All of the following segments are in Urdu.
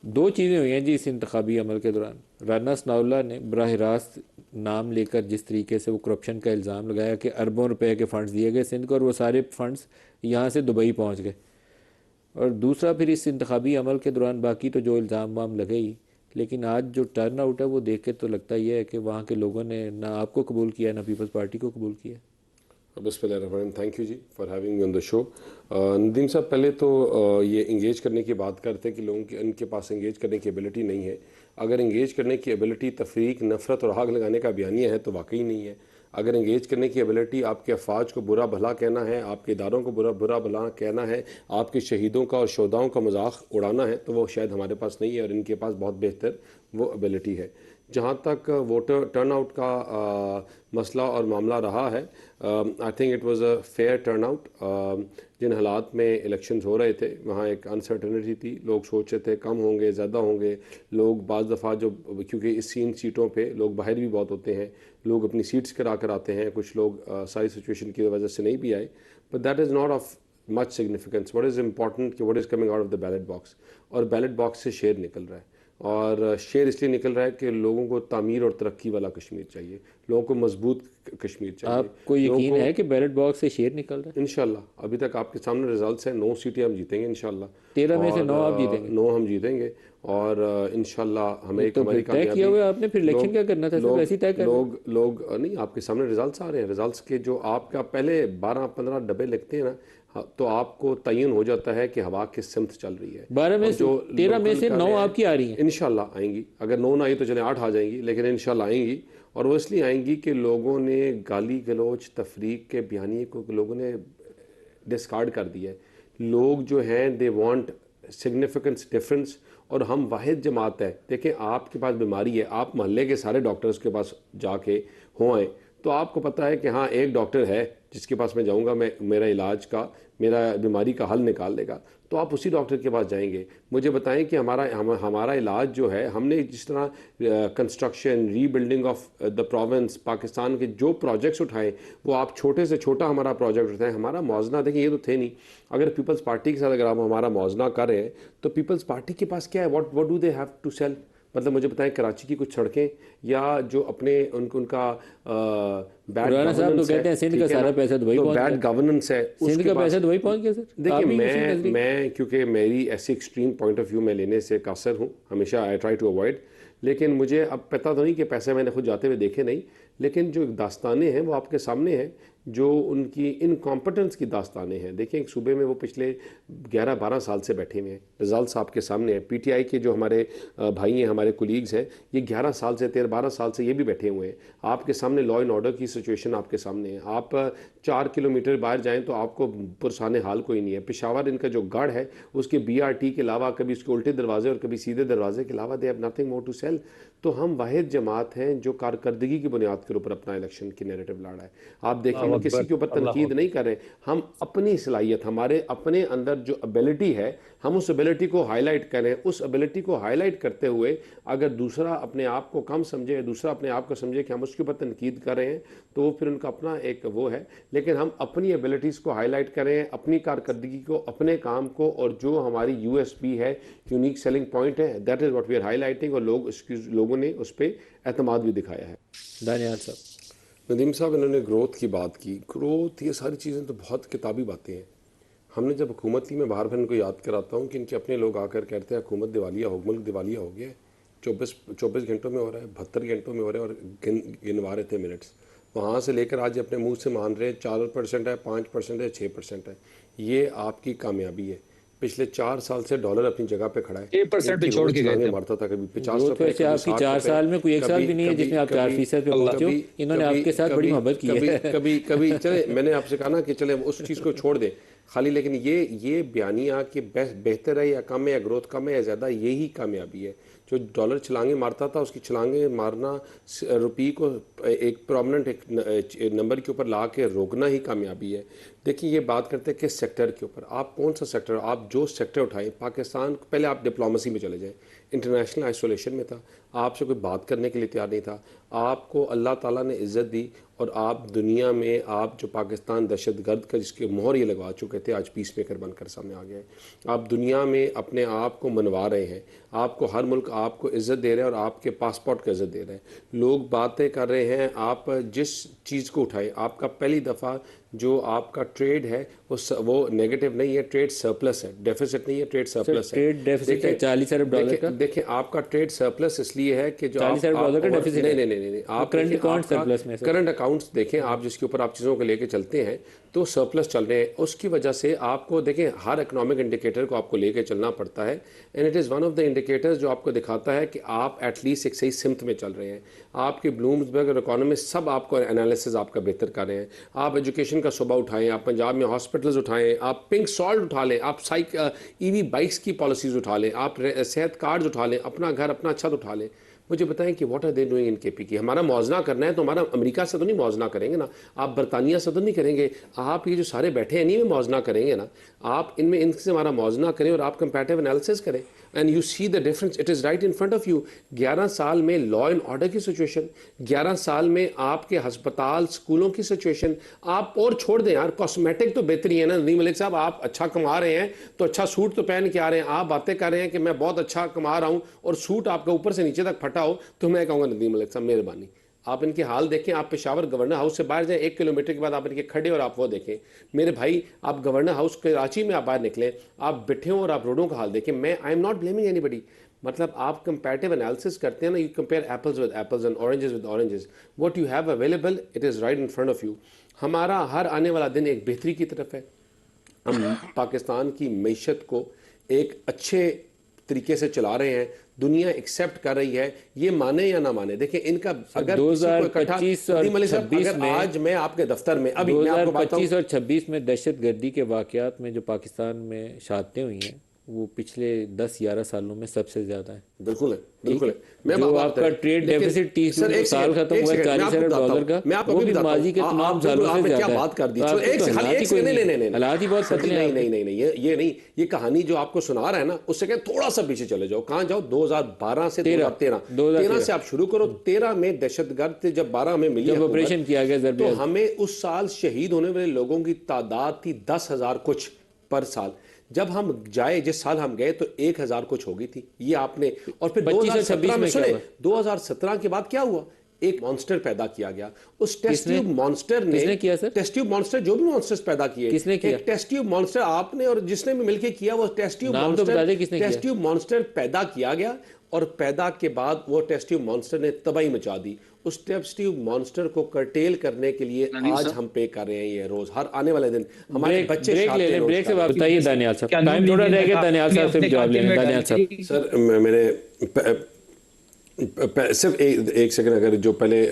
دو چیزیں ہوئی ہیں جی اس انتخابی عمل کے دوران. رانا ثناءاللہ نے براہ راست نام لے کر جس طریقے سے وہ کرپشن کا الزام لگایا کہ اربوں روپے کے فنڈز دیے گئے سندھ کو اور وہ سارے فنڈز یہاں سے دبئی پہنچ گئے. اور دوسرا پھر اس انتخابی عمل کے دوران باقی تو جو الزام وام لگے ہی، لیکن آج جو ٹرن آؤٹ ہے وہ دیکھ کے تو لگتا یہ ہے کہ وہاں کے لوگوں نے نہ آپ کو قبول کیا نہ پیپلز پارٹی کو قبول کیا. بسم اللہ الرحمن الرحیم. تھینک یو جی for having me on the show. Nadeem صاحب، پہلے تو یہ انگیج کرنے کی بات کرتے ہیں کہ لوگوں کی ان کے پاس انگیج کرنے کی ایبلٹی نہیں ہے. اگر انگیج کرنے کی ایبلٹی تفریق، نفرت اور آگ لگانے کا بیانیہ ہے تو واقعی نہیں ہے. اگر انگیج کرنے کی ایبلٹی آپ کے افواج کو برا بھلا کہنا ہے، آپ کے اداروں کو برا بھلا کہنا ہے، آپ کے شہیدوں کا اور شہداؤں کا مذاق اڑانا ہے، تو وہ شاید ہمارے پاس نہیں ہے، اور ان کے پاس بہت بہتر وہ ایبلٹی ہے. جہاں تک ووٹر ٹرن آؤٹ کا مسئلہ اور معاملہ رہا ہے، I think it was a fair turn out. جن حالات میں الیکشنز ہو رہے تھے وہاں ایک انسرٹنٹی تھی. لوگ سوچ رہے تھے کم ہوں گے، زیادہ ہوں گے. لوگ بعض دفعہ کیونکہ اس سیٹوں پہ لوگ باہر بھی بہت ہوتے ہیں، لوگ اپنی سیٹس کرا کر آتے ہیں. کچھ لوگ ساری سچویشن کی وجہ سے نہیں بھی آئے. But that is not of much significance. What is important کہ what is coming out of the ballot box. اور بیلٹ باکس سے شیر نکل رہا ہے، اور شیر اس لیے نکل رہا ہے کہ لوگوں کو تعمیر اور ترقی والا کشمیر چاہیے، لوگوں کو مضبوط کشمیر چاہیے. آپ کو یقین ہے کہ بیلٹ باکس سے شیر نکل رہا ہے؟ انشاءاللہ ابھی تک آپ کے سامنے ریزلٹس ہیں. 9 سیٹیں ہم جیتیں گے انشاءاللہ. 13 میں سے 9 آپ جیتیں گے؟ 9 ہم جیتیں گے، اور انشاءاللہ ہمیں ایک تو ہماری پھر طے کیا ہوا ہے آپ نے، پھر الیکشن کیا کرنا تھا؟ صرف ایسے ہی طے کر لوگ لوگ نہیں، آپ کے سامنے ریزلٹس آ رہے ہیں. ریزلٹس کے جو آپ کا پہلے 12-15 ڈبے لکھتے ہیں نا، تو آپ کو تعین ہو جاتا ہے کہ ہوا کس سمت چل رہی ہے. 12 میں سے 13 میں سے 9 آپ کی آ رہی ہیں؟ انشاءاللہ آئیں گی. اگر 9 نہ آئی تو چلیں 8 آ جائیں گی، لیکن انشاءاللہ آئیں گی. اور وہ اس لیے آئیں گی کہ لوگوں نے گالی گلوچ تفریق کے بیانیے کو لوگوں نے ڈسکارڈ کر دیا ہے. لوگ جو ہیں دے وانٹ سگنیفیکنس ڈفرینس، اور ہم واحد جماعت ہے. دیکھیں، آپ کے پاس بیماری ہے، آپ محلے کے سارے ڈاکٹرز کے پاس جا کے آئیں تو آپ کو پتہ ہے کہ ہاں ایک ڈاکٹر ہے جس کے پاس میں جاؤں گا، میرا علاج کا، میرا بیماری کا حل نکال لے گا، تو آپ اسی ڈاکٹر کے پاس جائیں گے. مجھے بتائیں کہ ہمارا علاج جو ہے، ہم نے جس طرح construction, rebuilding of the province Pakistan کے جو پروجیکٹس اٹھائے، وہ آپ چھوٹے سے چھوٹا ہمارا پروجیکٹ اٹھائیں. ہمارا موازنہ دیکھیں، یہ تو تھے نہیں. اگر پیپلز پارٹی کے ساتھ اگر آپ ہمارا موازنہ کر رہے ہیں تو پیپلز پارٹی کے پاس کیا ہے؟ What do they have to sell? مطلب مجھے بتائیں، کراچی کی کچھ سڑکیں یا جو اپنے ان کا بیڈ رانا صاحب تو گورننس ہے، کہتے ہیں سندھ کا سارا پیسہ دبئی تو پہنچ گیا. بیڈ گورننس ہے اس سندھ کے کا پاس. پیسہ دبئی پہنچ گیا سر؟ دیکھیں، آپ بھی اسی نزدیک؟ میں کیونکہ میری ایسی ایکسٹریم پوائنٹ آف ویو میں لینے سے قاصر ہوں، ہمیشہ آئی ٹرائی ٹو اوائڈ. لیکن مجھے اب پتہ تو نہیں کہ پیسے میں نے خود جاتے ہوئے دیکھے نہیں، لیکن جو داستانیں ہیں وہ آپ کے سامنے ہیں، جو ان کی انکمپٹنس کی داستانیں ہیں. دیکھیں، ایک صوبے میں وہ پچھلے 11-12 سال سے بیٹھے ہوئے ہیں. رزلٹس آپ کے سامنے ہیں. پی ٹی آئی کے جو ہمارے بھائی ہیں، ہمارے کولیگز ہیں، یہ 11 سال سے 13-12 سال سے یہ بھی بیٹھے ہوئے ہیں. آپ کے سامنے لا اینڈ آرڈر کی سچویشن آپ کے سامنے ہے. آپ 4 کلومیٹر باہر جائیں تو آپ کو پرسان حال کوئی نہیں ہے. پشاور ان کا جو گڑھ ہے، اس کے بی آر ٹی کے علاوہ، کبھی اس کے الٹے دروازے اور کبھی سیدھے دروازے کے علاوہ، they have nothing more to sell. تو ہم واحد جماعت ہیں جو کارکردگی کی بنیاد کے اوپر اپنا الیکشن کی نیریٹو لڑا ہے. آپ دیکھیں، ہم کسی کے اوپر تنقید نہیں کر رہے. ہم اپنی صلاحیت، ہمارے اپنے اندر جو ایبلٹی ہے، ہم اس ایبلٹی کو ہائی لائٹ کریں. اس ایبلٹی کو ہائی لائٹ کرتے ہوئے اگر دوسرا اپنے آپ کو کم سمجھے، دوسرا اپنے آپ کو سمجھے کہ ہم اس کے اوپر تنقید کر رہے ہیں، تو وہ پھر ان کا اپنا ایک وہ ہے. لیکن ہم اپنی ایبلٹیز کو ہائی لائٹ کریں، اپنی کارکردگی کو، اپنے کام کو، اور جو ہماری یو ایس پی ہے، یونیک سیلنگ پوائنٹ ہے، that is what we are ہائی لائٹنگ. اور لوگوں نے اس پہ اعتماد بھی دکھایا ہے. دانیال صاحب. ندیم صاحب، انہوں نے گروتھ کی بات کی. گروتھ، یہ ساری چیزیں تو بہت کتابی باتیں ہیں. ہم نے جب حکومت لی، میں بار بار ان کو یاد کراتا ہوں کہ ان کے اپنے لوگ آ کر کہتے ہیں حکومت دیوالیہ ہو، ملک دیوالیہ ہو گیا ہے. 24 گھنٹوں میں ہو رہا ہے، 72 گھنٹوں میں ہو رہا ہے، اور گنوا رہے تھے منٹس. وہاں سے لے کر آج اپنے منہ سے مان رہے 4% ہے، 5% ہے، 6% ہے. یہ آپ کی کامیابی ہے. پچھلے 4 سال سے ڈالر اپنی جگہ پہ کھڑا ہے. 1% پہ چھوڑ کے گئے چھلانگیں تھے. مارتا تھا، کبھی 50 گروتھ روپے ویسے کبھی آپ کی 60 4 روپے سال میں کوئی ایک سال بھی نہیں ہے جس میں آپ 4% پہ پہنچے ہو. انہوں نے آپ کے ساتھ بڑی محبت کی ہے. کبھی چلیں، میں نے آپ سے کہا نا کہ چلیں اس چیز کو چھوڑ دیں خالی. لیکن یہ بیانیہ کہ بہتر ہے یا کم ہے، یا گروتھ کم ہے یا زیادہ، یہی کامیابی ہے. جو ڈالر چھلانگیں مارتا تھا، اس کی چھلانگیں مارنا، روپی کو ایک پرومننٹ ایک نمبر کے اوپر لا کے روکنا ہی کامیابی ہے. دیکھیے یہ بات کرتے ہیں کس سیکٹر کے اوپر، آپ کون سا سیکٹر، آپ جو سیکٹر اٹھائیں پاکستان، پہلے آپ ڈپلومسی میں چلے جائیں، انٹرنیشنل آئسولیشن میں تھا، آپ سے کوئی بات کرنے کے لیے تیار نہیں تھا، آپ کو اللہ تعالیٰ نے عزت دی اور آپ دنیا میں آپ جو پاکستان دہشت گرد کا جس کے مہر یہ لگوا چکے تھے آج پیس میکر بن کر سامنے آ گئے، آپ دنیا میں اپنے آپ کو منوا رہے ہیں، آپ کو ہر ملک آپ کو عزت دے رہے ہیں اور آپ کے پاسپورٹ کو عزت دے رہے ہیں، لوگ باتیں کر رہے ہیں، آپ جس چیز کو اٹھائیں، آپ کا پہلی دفعہ جو آپ کا ٹریڈ ہے وہ نیگیٹو نہیں ہے، ٹریڈ سرپلس ہے، ڈیفیسٹ نہیں ہے، ٹریڈ سرپلس ہے۔ ٹریڈ ڈیفیسٹ ہے 40 ارب ڈالر کا، دیکھیں آپ کا ٹریڈ سرپلس اس لیے ہے کہ جو 40 ارب ڈالر کا ڈیفیسٹ ہے، نہیں آپ کرنٹ اکاؤنٹ سرپلس میں کرنٹ اکاؤنٹس دیکھیں آپ جس کے اوپر آپ چیزوں کو لے کے چلتے ہیں تو سرپلس چل رہے ہیں، اس کی وجہ سے آپ کو دیکھیں ہر اکنامک انڈیکیٹر کو آپ کو لے کے چلنا پڑتا ہے، and it is one of the indicators جو آپ کو دکھاتا ہے کہ آپ ایٹ لیسٹ ایک صحیح سمت میں چل رہے ہیں۔ آپ کے بلومسبرگ اور اکانومسٹ سب آپ کو انالیسز آپ کا بہتر کر رہے ہیں، آپ ایجوکیشن کا صوبہ اٹھائیں، آپ پنجاب میں ہاسپٹلز اٹھائیں، آپ پنک سالٹ اٹھا لیں، آپ ای وی بائکس کی پالیسیز اٹھا لیں، آپ صحت کارڈز اٹھا لیں، اپنا گھر اپنا چھت اٹھا لیں۔ مجھے بتائیں کہ what are they doing in K P کی؟ ہمارا موازنہ کرنا ہے تو ہمارا امریکہ سے تو نہیں موازنہ کریں گے نا، آپ برطانیہ سے تو نہیں کریں گے، آپ یہ جو سارے بیٹھے ہیں نہیں میں موازنہ کریں گے نا، آپ ان سے ہمارا موازنہ کریں اور آپ کمپیریٹیو انالیسس کریں and you see the difference, it is right in front of you. 11 سال میں لا اینڈ آرڈر کی سچویشن، 11 سال میں آپ کے ہسپتال اسکولوں کی سچویشن، آپ اور چھوڑ دیں یار کاسمیٹک تو بہتری ہے نا ندیم ملک صاحب، آپ اچھا کما رہے ہیں تو اچھا سوٹ تو پہن کے آ رہے ہیں، آپ باتیں کر رہے ہیں کہ میں بہت اچھا کما رہا ہوں اور سوٹ آپ کا اوپر سے نیچے تک پھٹا ہو، تو میں کہوں گا ندیم ملک صاحب مہربانی آپ ان کے حال دیکھیں، آپ پشاور گورنر ہاؤس سے باہر جائیں 1 کلومیٹر کے بعد آپ ان کے کھڑے اور آپ وہ دیکھیں میرے بھائی، آپ گورنر ہاؤس کراچی میں آپ باہر نکلیں، آپ بیٹھے ہوں اور آپ روڈوں کا حال دیکھیں، میں I am not blaming anybody, مطلب آپ کمپیریٹیو انالیسس کرتے ہیں نا، you compare apples with apples and oranges with oranges, what you have available it is right in front of you. ہمارا ہر آنے والا دن ایک بہتری کی طرف ہے، ہم پاکستان کی معیشت کو ایک اچھے طریقے سے چلا رہے ہیں، دنیا ایکسیپٹ کر رہی ہے، یہ مانے یا نہ مانے۔ دیکھیں ان کا اگر کسی کو اکٹھا 2025 اور 26 اگر میں آج میں آپ کے دفتر میں ابھی میں آپ کو بتاؤں 2025 اور 26 میں دہشت گردی کے واقعات میں جو پاکستان میں شہادتیں ہوئی ہیں وہ پچھلے 10-11 سالوں میں سب سے زیادہ ہیں۔ بالکل ہے بالکل ہے، میں جو آپ کا ٹریڈ ڈیفیسٹ 30 سال ختم ہوا ہے 40 ارب ڈالر کا، وہ بھی ماضی کے تمام سالوں سے زیادہ ہے، تو آپ کو تو حالات ہی کوئی نہیں، حالات ہی بہت پتلے ہیں۔ نہیں یہ نہیں، یہ کہانی جو آپ کو سنا رہا ہے نا اس سے کہ تھوڑا سا پیچھے چلے جاؤ، کہاں جاؤ 2012 سے 2013 سے آپ شروع کرو، 13 میں دہشت گرد تھے، جب 12 میں ملی جب آپریشن کیا گیا ضرب تو ہمیں اس سال شہید ہونے والے لوگوں کی تعداد تھی 10,000 کچھ پر سال، جب ہم جائے جس سال ہم گئے تو 1,000 کچھ ہو گئی تھی، یہ آپ نے، اور پھر 2017 میں سنے 2017 کے بعد کیا ہوا، ایک مانسٹر پیدا کیا گیا، اس ٹیسٹ ٹیوب مانسٹر نے، کس نے کیا سر؟ ٹیسٹ ٹیوب مانسٹر جو بھی مانسٹرز پیدا کیے، کس نے کیا؟ ایک ٹیسٹ ٹیوب مانسٹر آپ نے اور جس نے بھی مل کے کیا، وہ ٹیسٹ ٹیوب نام تو بتا دیں کس نے کیا؟ ٹیسٹ ٹیوب مانسٹر پیدا کیا گیا، اور پیدا کے بعد وہ ٹیسٹ ٹیوب مانسٹر نے تباہی مچا دی، اس ٹیسٹ ٹیوب مانسٹر کو کرٹیل کرنے کے لیے آج ہم پے کر رہے ہیں، یہ روز ہر آنے والے دن ہمارے بچے بریک لے لیں، بریک سے بتائیے دانیال صاحب، ٹائم تھوڑا رہ گیا، دانیال صاحب سے جواب لیں۔ دانیال صاحب سر میرے صرف ایک سیکنڈ، اگر جو پہلے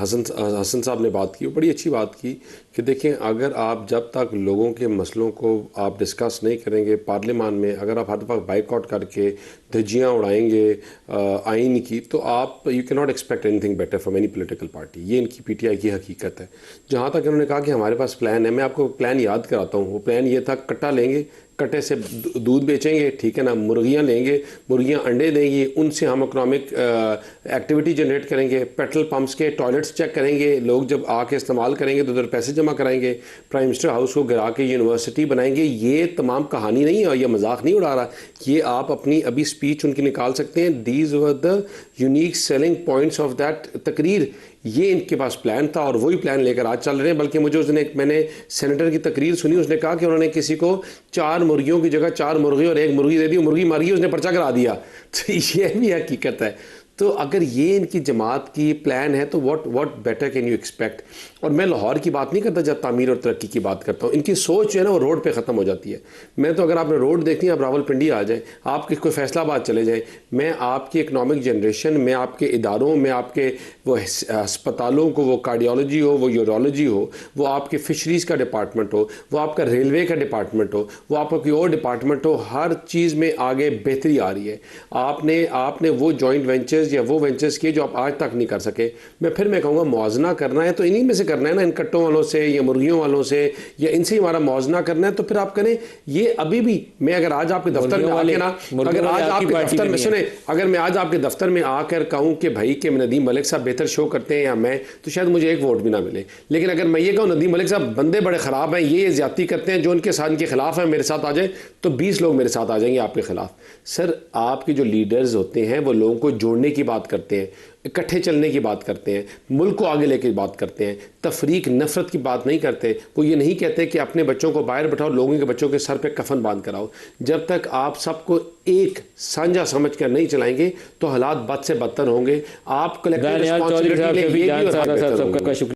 حسن صاحب نے بات کی وہ بڑی اچھی بات کی کہ دیکھیں اگر آپ جب تک لوگوں کے مسئلوں کو آپ ڈسکس نہیں کریں گے پارلیمان میں، اگر آپ ہر دفعہ بائک آؤٹ کر کے دھجیاں اڑائیں گے آئین کی، تو آپ یو کی not expect any thing better from any political party, یہ ان کی پی ٹی آئی کی حقیقت ہے۔ جہاں تک انہوں نے کہا کہ ہمارے پاس پلان ہے، میں آپ کو پلان یاد کراتا ہوں، وہ پلان یہ تھا کٹا لیں گے، کٹے سے دودھ بیچیں گے، ٹھیک ہے نا، مرغیاں لیں گے، مرغیاں انڈے دیں گی، ان سے ہم اکنامک ایکٹیویٹی جنریٹ کریں گے، پیٹرول پمپس کے ٹوائلٹس چیک کریں گے، لوگ جب آ کے استعمال کریں گے تو ادھر پیسے جمع کرائیں گے، پرائم منسٹر ہاؤس کو گرا کے یونیورسٹی بنائیں گے۔ یہ تمام کہانی نہیں ہے اور یہ مذاق نہیں اڑا رہا، یہ آپ اپنی ابھی اسپیچ ان کی نکال سکتے ہیں، these were the unique selling points of that تقریر، یہ ان کے پاس پلان تھا اور وہی پلان لے کر آج چل رہے ہیں۔ بلکہ مجھے اس نے میں نے سینیٹر کی تقریر سنی، اس نے کہا کہ انہوں نے کسی کو 4 مرغیوں کی جگہ 4 مرغی اور 1 مرغی دے دی، مرغی مر گئی، اس نے پرچہ کرا دیا، تو یہ بھی حقیقت ہے۔ تو اگر یہ ان کی جماعت کی پلان ہے تو what better can you expect. اور میں لاہور کی بات نہیں کرتا جب تعمیر اور ترقی کی بات کرتا ہوں، ان کی سوچ جو ہے نا وہ روڈ پہ ختم ہو جاتی ہے۔ میں تو اگر آپ نے روڈ دیکھنی ہے آپ راول پنڈی آ جائیں، آپ کے کوئی فیصلہ آباد چلے جائیں، میں آپ کی اکنامک جنریشن، میں آپ کے اداروں میں، آپ کے وہ ہسپتالوں کو، وہ کارڈیالوجی ہو، وہ یورولوجی ہو، وہ آپ کے فشریز کا ڈپارٹمنٹ ہو، وہ آپ کا ریلوے کا ڈپارٹمنٹ ہو، وہ آپ کا کوئی اور ڈپارٹمنٹ ہو، ہر چیز میں آگے بہتری آ رہی ہے۔ آپ نے وہ جوائنٹ وینچرز وینچرز یا وہ وینچرز کیے جو آپ آج تک نہیں کر سکے. میں کہوں گا موازنہ کرنا ہے تو انہی میں سے کرنا ہے نا, ان کٹوں والوں سے یا مرغیوں والوں سے یا ان سے ہمارا موازنہ کرنا ہے. تو پھر آپ کریں یہ ابھی بھی. میں اگر آج آپ کے دفتر میں آ کے نا, اگر آج آپ کے دفتر میں سنیں, اگر میں آج آپ کے دفتر میں آ کر کہوں کہ بھائی کہ ندیم ملک صاحب بہتر شو کرتے ہیں یا میں, تو شاید مجھے ایک ووٹ بھی نہ ملے. لیکن اگر میں یہ کہوں ندیم ملک صاحب بندے بڑے خراب ہیں, یہ زیادتی کرتے ہیں, جو ان کے ساتھ ان کے خلاف ہیں میرے ساتھ آ جائیں, تو 20 لوگ میرے ساتھ آ جائیں گے آپ کے خلاف. سر آپ کے جو لیڈرز ہوتے ہیں وہ لوگوں کو جوڑنے کی بات کرتے ہیں, اکٹھے چلنے کی بات کرتے ہیں, ملک کو آگے لے کے بات کرتے ہیں, تفریق نفرت کی بات نہیں کرتے. وہ یہ نہیں کہتے کہ اپنے بچوں کو باہر بٹھاؤ, لوگوں کے بچوں کے سر پہ کفن باندھ کر آؤ. جب تک آپ سب کو ایک سانجھا سمجھ کر نہیں چلائیں گے تو حالات بد سے بدتر ہوں گے. آپ کلیکٹیو رسپانسبلٹی لیں, یہ بھی اور